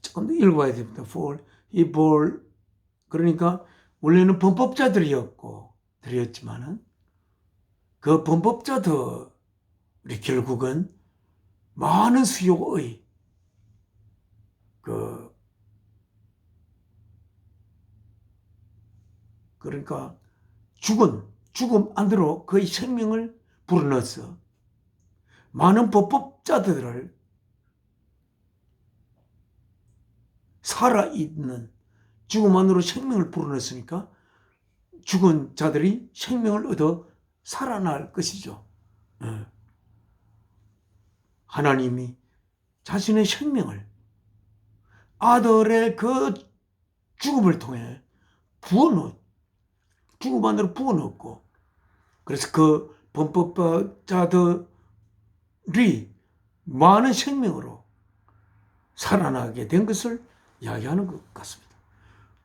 조금 더 읽어야 됩니다. For he bore, 그러니까 원래는 범법자들이었지만은 그 범법자들이 결국은 많은 수요의 그러니까 죽음 안으로 그의 생명을 불어넣어서 많은 범법자들을 살아있는 죽음 안으로 생명을 불어넣었으니까 죽은 자들이 생명을 얻어 살아날 것이죠. 하나님이 자신의 생명을 아들의 그 죽음을 통해 죽음 안으로 부어넣었고, 그래서 그 범법자들이 많은 생명으로 살아나게 된 것을 이야기하는 것 같습니다.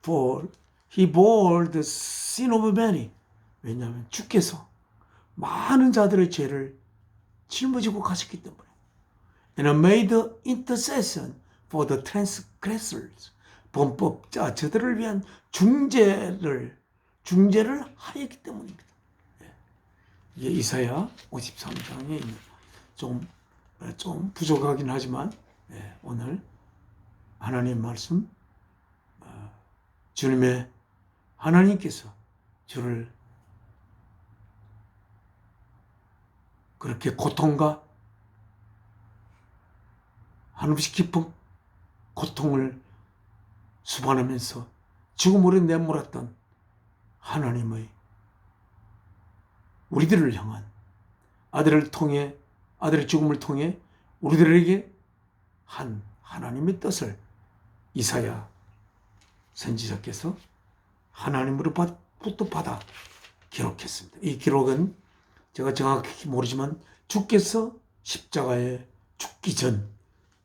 For he bore the sin of many. 왜냐하면 주께서 많은 자들의 죄를 짊어지고 가셨기 때문에. And made intercession for the transgressors. 범법자 저들을 위한 중재를 하였기 때문입니다. 이게 이사야 53장에 있는 좀 부족하긴 하지만 오늘 하나님 말씀, 주님의 하나님께서 주를 그렇게 고통과 한없이 깊은 고통을 수반하면서 죽음으로 내몰았던 하나님의 우리들을 향한 아들의 죽음을 통해 우리들에게 한 하나님의 뜻을 이사야 선지자께서 하나님으로부터 받아 기록했습니다. 이 기록은 제가 정확히 모르지만 주께서 십자가에 죽기 전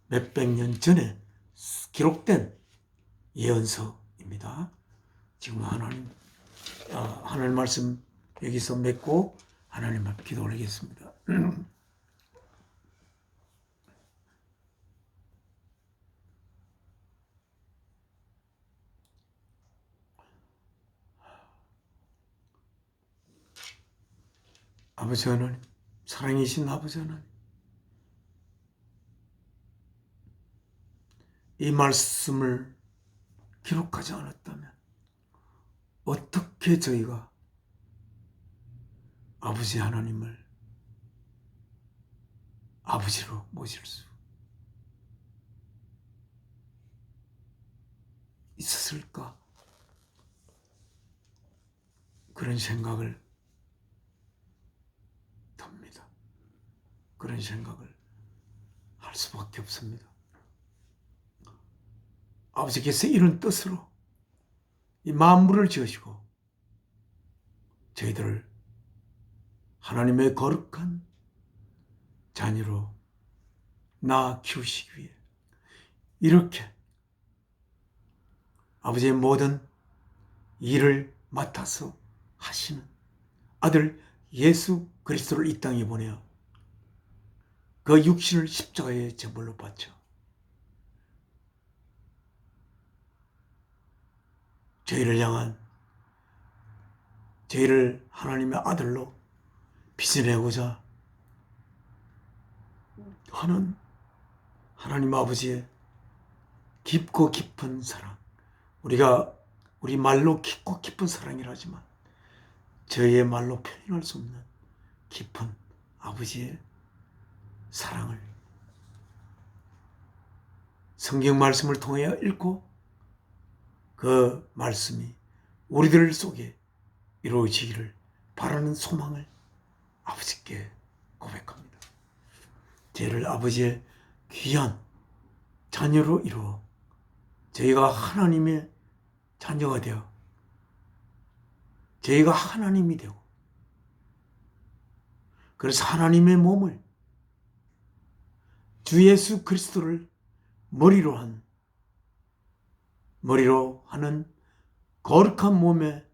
몇백 년 전에 기록된 예언서입니다. 지금 하나님 말씀 여기서 맺고 하나님 앞에 기도 올리겠습니다. 아버지 하나님, 사랑이신 아버지 하나님, 이 말씀을 기록하지 않았다면 어떻게 저희가 아버지 하나님을 아버지로 모실 수 있었을까? 그런 생각을 듭니다. 그런 생각을 할 수밖에 없습니다. 아버지께서 이런 뜻으로 이 만물을 지으시고 저희들을 하나님의 거룩한 자녀로 낳아 키우시기 위해 이렇게 아버지의 모든 일을 맡아서 하시는 아들 예수 그리스도를 이 땅에 보내어 그 육신을 십자가에 제물로 바쳐 저희를 하나님의 아들로 빚어내고자 하는 하나님 아버지의 깊고 깊은 사랑, 우리 말로 깊고 깊은 사랑이라 하지만 저희의 말로 표현할 수 없는 깊은 아버지의 사랑을 성경 말씀을 통하여 읽고 그 말씀이 우리들 속에 이루어지기를 바라는 소망을 아버지께 고백합니다. 저희를 아버지의 귀한 자녀로 이루어 저희가 하나님의 자녀가 되어 저희가 하나님이 되고 그래서 하나님의 몸을 주 예수 그리스도를 머리로 하는 거룩한 몸의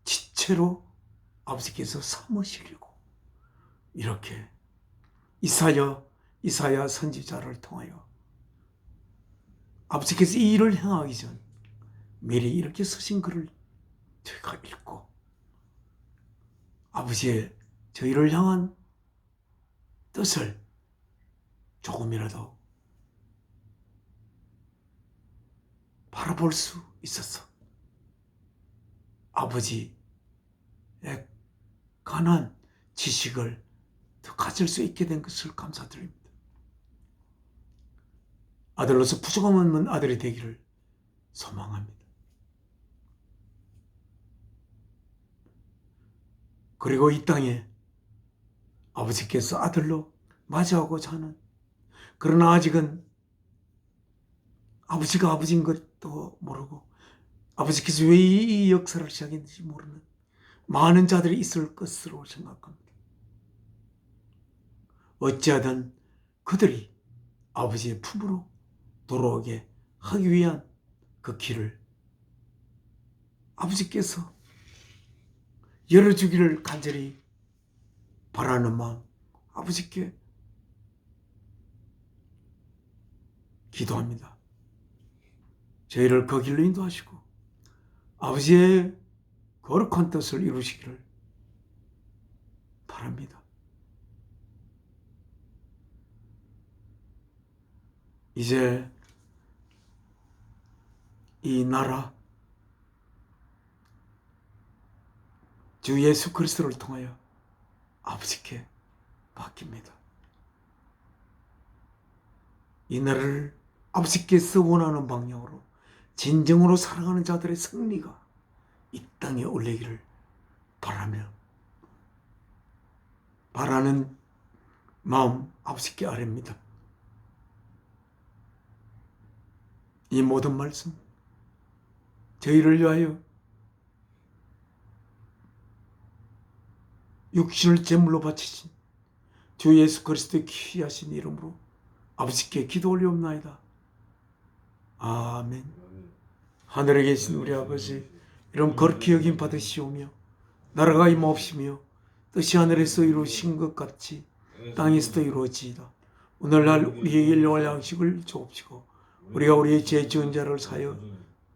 지체로 아버지께서 삼으시려고 이렇게 이사야 선지자를 통하여 아버지께서 이 일을 행하기 전 미리 이렇게 쓰신 글을 저희가 읽고 아버지의 저희를 향한 뜻을 조금이라도 바라볼 수 있어서 아버지에 관한 지식을 더 가질 수 있게 된 것을 감사드립니다. 아들로서 부족함 없는 아들이 되기를 소망합니다. 그리고 이 땅에 아버지께서 아들로 맞이하고자 하는, 그러나 아직은 아버지가 아버지인 것도 모르고 아버지께서 왜 이 역사를 시작했는지 모르는 많은 자들이 있을 것으로 생각합니다. 어찌하든 그들이 아버지의 품으로 돌아오게 하기 위한 그 길을 아버지께서 열어주기를 간절히 바라는 마음 아버지께 기도합니다. 저희를 그 길로 인도하시고 아버지의 거룩한 뜻을 이루시기를 바랍니다. 이제 이 나라 주 예수 그리스도를 통하여 아버지께 맡깁니다. 이 나라를 아버지께서 원하는 방향으로 진정으로 사랑하는 자들의 승리가 이 땅에 올리기를 바라는 마음 아버지께 아뢰입니다. 이 모든 말씀 저희를 위하여 육신을 제물로 바치신 주 예수 그리스도의 귀하신 이름으로 아버지께 기도 올리옵나이다. 아멘. 하늘에 계신 우리 아버지, 이런 거룩히 여김 받으시오며 나라가 임하옵시며 뜻이 하늘에서 이루어진 것 같이 땅에서도 이루어지이다. 오늘날 우리에게 일용할 양식을 주옵시고 우리가 우리의 죄 지은 자를 사하여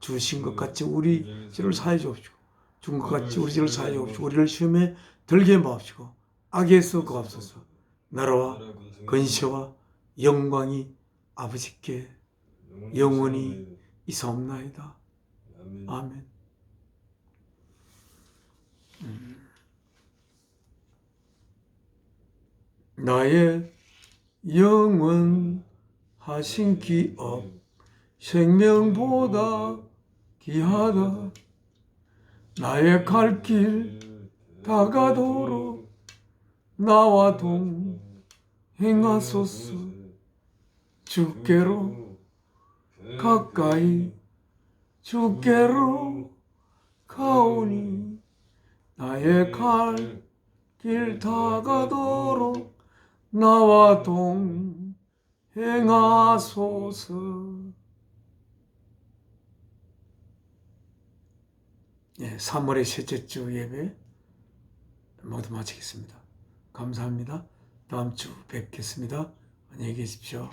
주신 것 같이 우리 죄를 사하여 주옵시고 준 것 같이 우리 죄를 사하여 주옵시고 우리를 시험에 들게 마옵시고 악에서 구하옵소서. 나라와 근세와 영광이 아버지께 영원히 있사옵나이다. 아멘. 나의 영원 하신 기업 생명보다 귀하다. 나의 갈 길 다가도록 나와 동행하소서. 주께로 가까이 주께로 가오니 나의 갈 길 다가도록 나와 동행하소서. 예, 3월의 셋째 주 예배 모두 마치겠습니다. 감사합니다. 다음 주 뵙겠습니다. 안녕히 계십시오.